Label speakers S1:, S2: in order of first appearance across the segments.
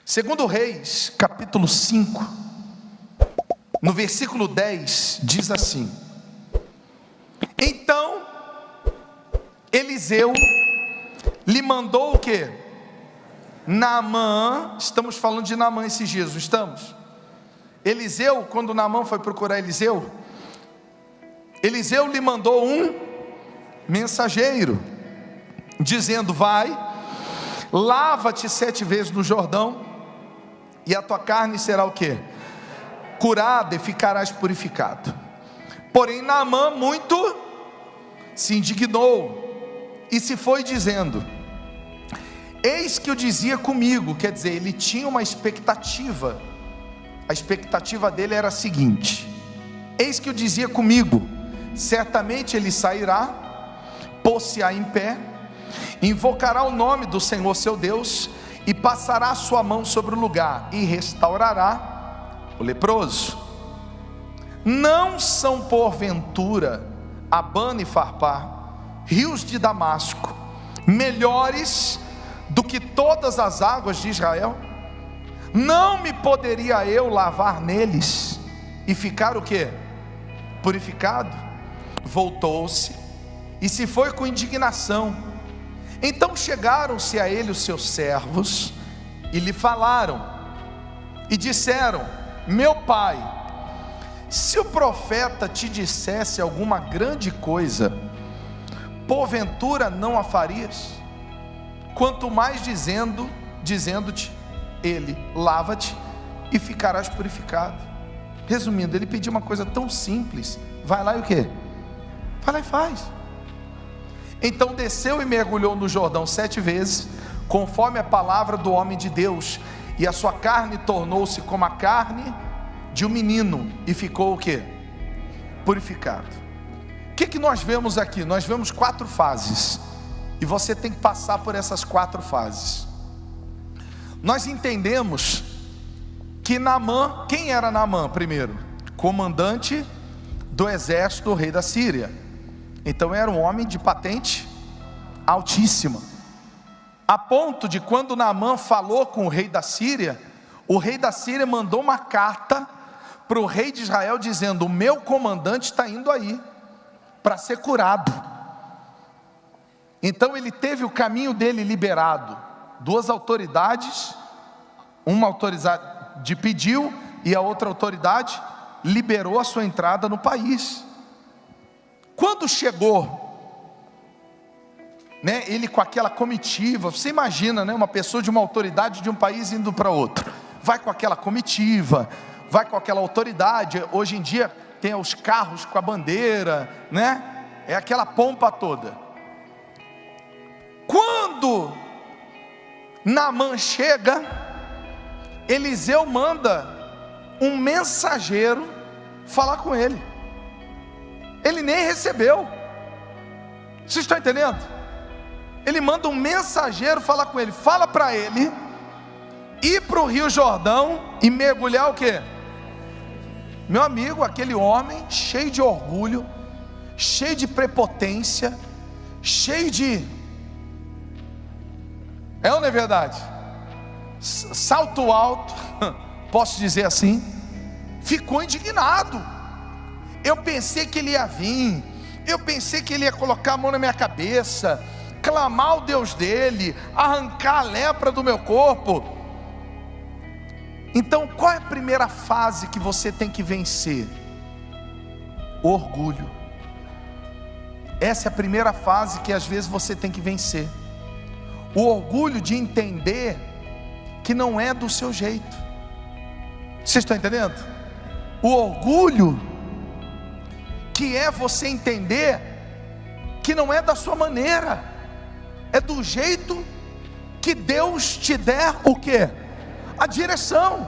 S1: Segundo Reis, capítulo 5, no versículo 10, diz assim: então Eliseu lhe mandou o quê? Naamã. Estamos falando de Naamã esses dias, não estamos? Eliseu, quando Naamã foi procurar Eliseu lhe mandou um mensageiro, dizendo: vai, lava-te 7 vezes no Jordão, e a tua carne será o quê? Curada, e ficarás purificado. Porém Naamã muito se indignou, e se foi dizendo: eis que eu dizia comigo. Quer dizer, ele tinha uma expectativa. A expectativa dele era a seguinte: eis que eu dizia comigo, certamente ele sairá, pôr-se-á em pé, invocará o nome do Senhor seu Deus, e passará a sua mão sobre o lugar, e restaurará o leproso. Não são porventura Abana e Farpar, rios de Damasco, melhores do que todas as águas de Israel? Não me poderia eu lavar neles e ficar o quê? Purificado? Voltou-se e se foi com indignação. Então chegaram-se a ele os seus servos e lhe falaram e disseram: meu pai, se o profeta te dissesse alguma grande coisa, porventura não a farias? Quanto mais dizendo-te ele: lava-te e ficarás purificado. Resumindo, ele pediu uma coisa tão simples: vai lá e o quê? Vai lá e faz. Então desceu e mergulhou no Jordão 7 vezes, conforme a palavra do homem de Deus, e a sua carne tornou-se como a carne de um menino, e ficou o quê? Purificado. O que nós vemos aqui? Nós vemos 4 fases, e você tem que passar por essas 4 fases. Nós entendemos que Naamã, quem era Naamã primeiro? Comandante do exército do rei da Síria. Então era um homem de patente altíssima, a ponto de quando Naamã falou com o rei da Síria mandou uma carta para o rei de Israel dizendo: o meu comandante está indo aí para ser curado. Então ele teve o caminho dele liberado. 2 autoridades, uma autoridade pediu e a outra autoridade liberou a sua entrada no país. Quando chegou, ele com aquela comitiva, você imagina, uma pessoa de uma autoridade de um país indo para outro, vai com aquela comitiva, vai com aquela autoridade. Hoje em dia tem os carros com a bandeira, é aquela pompa toda. Quando Naamã chega, Eliseu manda um mensageiro falar com ele. Ele nem recebeu. Vocês estão entendendo? Ele manda um mensageiro falar com ele. Fala para ele ir para o Rio Jordão e mergulhar o quê? Meu amigo, aquele homem cheio de orgulho, cheio de prepotência, cheio de... é ou não é verdade? Salto alto, posso dizer assim, ficou indignado. Eu pensei que ele ia vir, eu pensei que ele ia colocar a mão na minha cabeça, clamar ao Deus dele, arrancar a lepra do meu corpo. Então qual é a primeira fase que você tem que vencer? O orgulho. Essa é a primeira fase que às vezes você tem que vencer. O orgulho de entender que não é do seu jeito. Vocês estão entendendo? O orgulho que é você entender que não é da sua maneira, é do jeito que Deus te der o quê? A direção.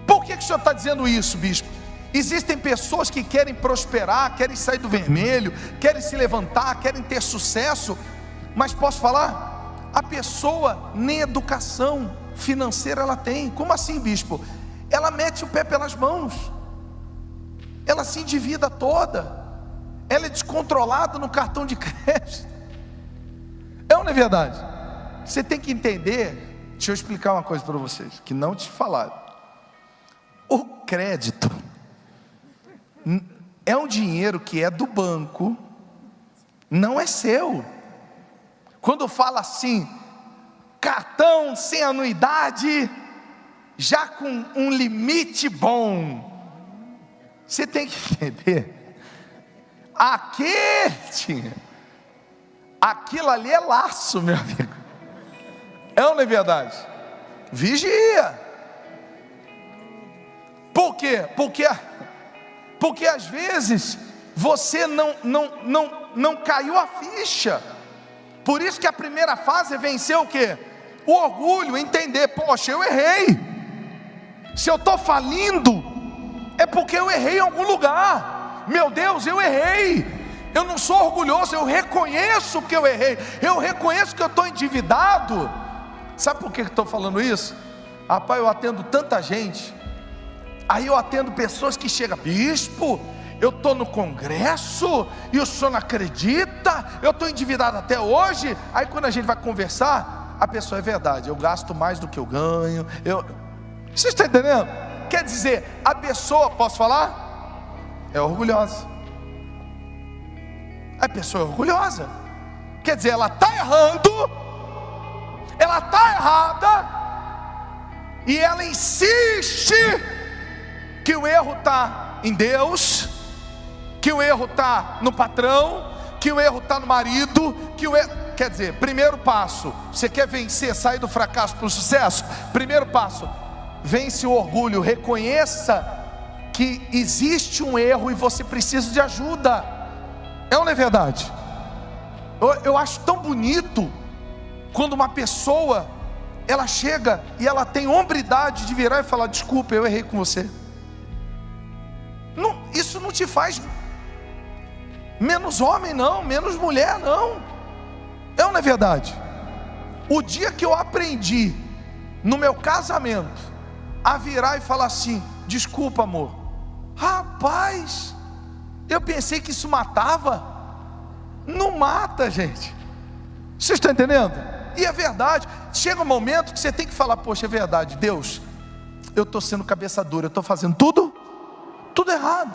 S1: Por que o senhor está dizendo isso, bispo? Existem pessoas que querem prosperar, querem sair do vermelho, querem se levantar, querem ter sucesso, mas posso falar? A pessoa nem educação financeira ela tem. Como assim, bispo? Ela mete o pé pelas mãos, ela se endivida toda, ela é descontrolada no cartão de crédito. É ou não é verdade? Você tem que entender Deixa eu explicar uma coisa para vocês, que não te falaram. O crédito é um dinheiro que é do banco, não é seu. Quando fala assim, cartão sem anuidade, já com um limite bom, você tem que entender, aquilo ali é laço, meu amigo. É ou não é verdade? Vigia. Por quê? Porque às vezes você não caiu a ficha. Por isso que a primeira fase é vencer o quê? O orgulho, entender, poxa, eu errei. Se eu estou falindo, é porque eu errei em algum lugar. Meu Deus, eu errei. Eu não sou orgulhoso, eu reconheço que eu errei. Eu reconheço que eu estou endividado. Sabe por que estou falando isso? Rapaz, eu atendo tanta gente. Aí eu atendo pessoas que chegam, bispo, eu estou no congresso e o senhor não acredita, eu estou endividado até hoje. Aí quando a gente vai conversar, a pessoa, é verdade, eu gasto mais do que eu ganho. Você está entendendo? Quer dizer, a pessoa, posso falar? É orgulhosa. A pessoa é orgulhosa. Quer dizer, ela está errando, ela está errada, e ela insiste que o erro está em Deus, que o erro está no patrão, que o erro está no marido, que o erro... Quer dizer, primeiro passo, você quer vencer, sair do fracasso para o sucesso? Primeiro passo, vence o orgulho, reconheça que existe um erro e você precisa de ajuda. É ou não é verdade? Eu acho tão bonito quando uma pessoa, ela chega e ela tem hombridade de virar e falar, desculpa, eu errei com você. Não, isso não te faz menos homem não, menos mulher não. É ou não é verdade? O dia que eu aprendi no meu casamento a virar e falar assim, desculpa amor, rapaz, eu pensei que isso matava. Não mata, gente. Vocês estão entendendo? E é verdade. Chega um momento que você tem que falar, poxa, é verdade, Deus, eu estou sendo cabeça dura, eu estou fazendo tudo errado.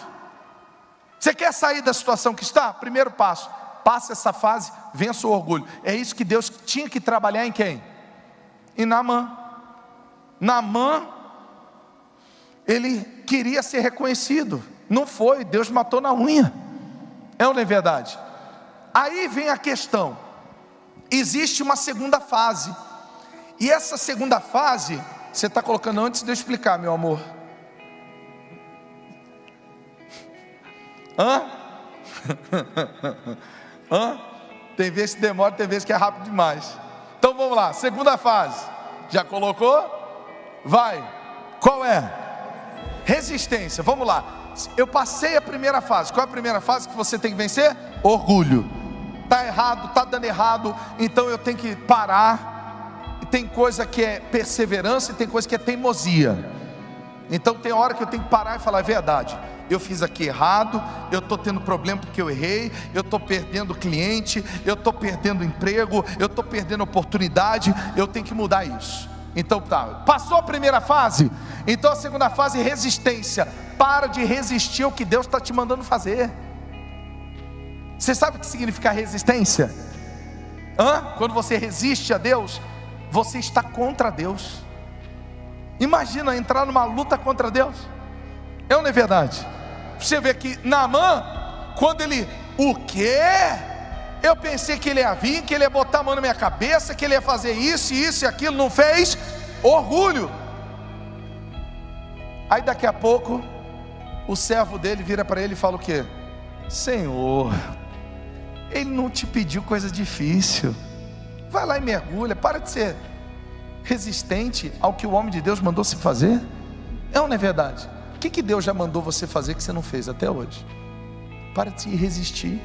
S1: Você quer sair da situação que está? Primeiro passo, passa essa fase, vença o orgulho. É isso que Deus tinha que trabalhar em quem? Em Naamã. Naamã, ele queria ser reconhecido, não foi, Deus matou na unha. É ou não é verdade? Aí vem a questão, existe uma segunda fase, e essa segunda fase, você está colocando antes de eu explicar, meu amor. Tem vezes que demora, tem vezes que é rápido demais. Então vamos lá, segunda fase, já colocou? Vai, qual é? Resistência, vamos lá. Eu passei a primeira fase. Qual é a primeira fase que você tem que vencer? Orgulho. Está errado, está dando errado, então eu tenho que parar. Tem coisa que é perseverança e tem coisa que é teimosia. Então tem hora que eu tenho que parar e falar, é verdade, eu fiz aqui errado, eu estou tendo problema porque eu errei, eu estou perdendo cliente, eu estou perdendo emprego, eu estou perdendo oportunidade, eu tenho que mudar isso. Então tá, passou a primeira fase, então a segunda fase é resistência. Para de resistir ao que Deus está te mandando fazer. Você sabe o que significa resistência? Quando você resiste a Deus, você está contra Deus. Imagina entrar numa luta contra Deus. É ou não é verdade? Você vê que Naamã, quando ele, o quê? Eu pensei que ele ia vir, que ele ia botar a mão na minha cabeça, que ele ia fazer isso, isso e aquilo, não fez. Orgulho. Aí daqui a pouco, o servo dele vira para ele e fala o quê? Senhor, ele não te pediu coisa difícil, vai lá e mergulha, para de ser resistente ao que o homem de Deus mandou se fazer. É ou não é verdade? O que Deus já mandou você fazer que você não fez até hoje? Para de resistir.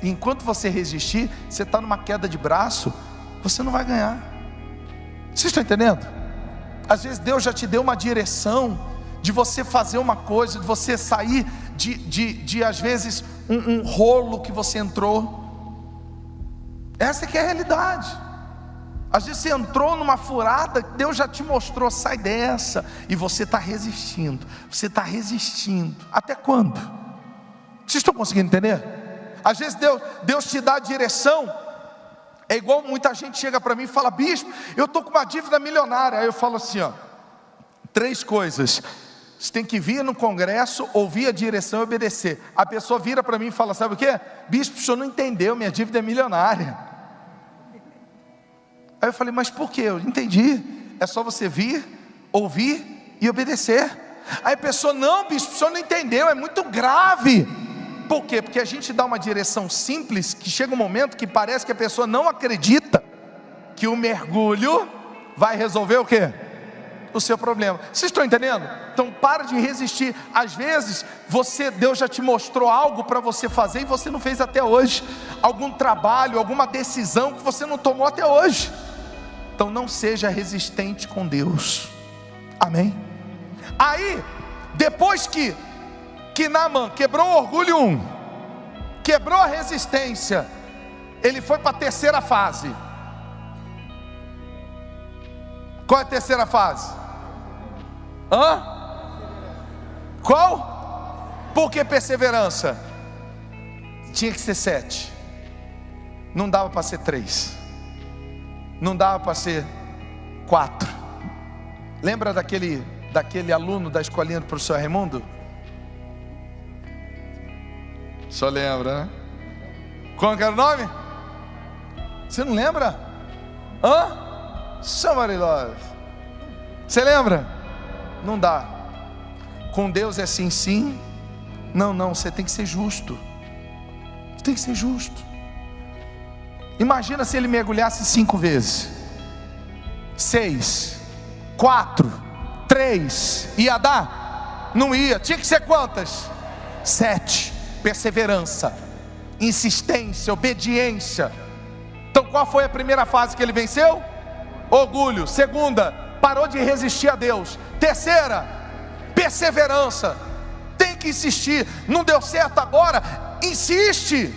S1: Enquanto você resistir, você está numa queda de braço, você não vai ganhar. Vocês estão entendendo? Às vezes Deus já te deu uma direção de você fazer uma coisa, de você sair de às vezes um rolo que você entrou. Essa que é a realidade. Às vezes você entrou numa furada, Deus já te mostrou, sai dessa, e você está resistindo, até quando? Vocês estão conseguindo entender? Às vezes Deus te dá a direção, é igual muita gente chega para mim e fala: bispo, eu estou com uma dívida milionária. Aí eu falo assim, ó, 3 coisas, você tem que vir no congresso, ouvir a direção e obedecer. A pessoa vira para mim e fala: sabe o que? Bispo, o senhor não entendeu, minha dívida é milionária. Aí eu falei: mas por quê? Eu entendi, é só você vir, ouvir e obedecer. Aí a pessoa: não, bispo, o senhor não entendeu, é muito grave. Por quê? Porque a gente dá uma direção simples, que chega um momento que parece que a pessoa não acredita que o mergulho vai resolver o quê? O seu problema. Vocês estão entendendo? Então para de resistir. Às vezes Deus já te mostrou algo para você fazer e você não fez até hoje. Algum trabalho, alguma decisão que você não tomou até hoje. Então não seja resistente com Deus. Amém? Aí, depois que Naamã quebrou o orgulho quebrou a resistência, ele foi para a terceira fase. Qual é a terceira fase? Qual? Por que perseverança? Tinha que ser 7. Não dava para ser 3. Não dava para ser 4. Lembra daquele aluno da escolinha do professor Raimundo? Só lembra, né? Qual que era o nome? Você não lembra? Somebody love. Você lembra? Não dá. Com Deus é sim, sim. Não, você tem que ser justo. Você tem que ser justo. Imagina se ele mergulhasse 5 vezes. 6, 4, 3. Ia dar? Não ia. Tinha que ser quantas? 7. Perseverança, insistência, obediência. Então qual foi a primeira fase que ele venceu? Orgulho. Segunda, parou de resistir a Deus. Terceira, perseverança. Tem que insistir. Não deu certo agora, insiste.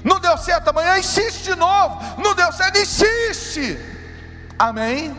S1: Não deu certo amanhã, insiste de novo. Não deu certo, insiste. Amém?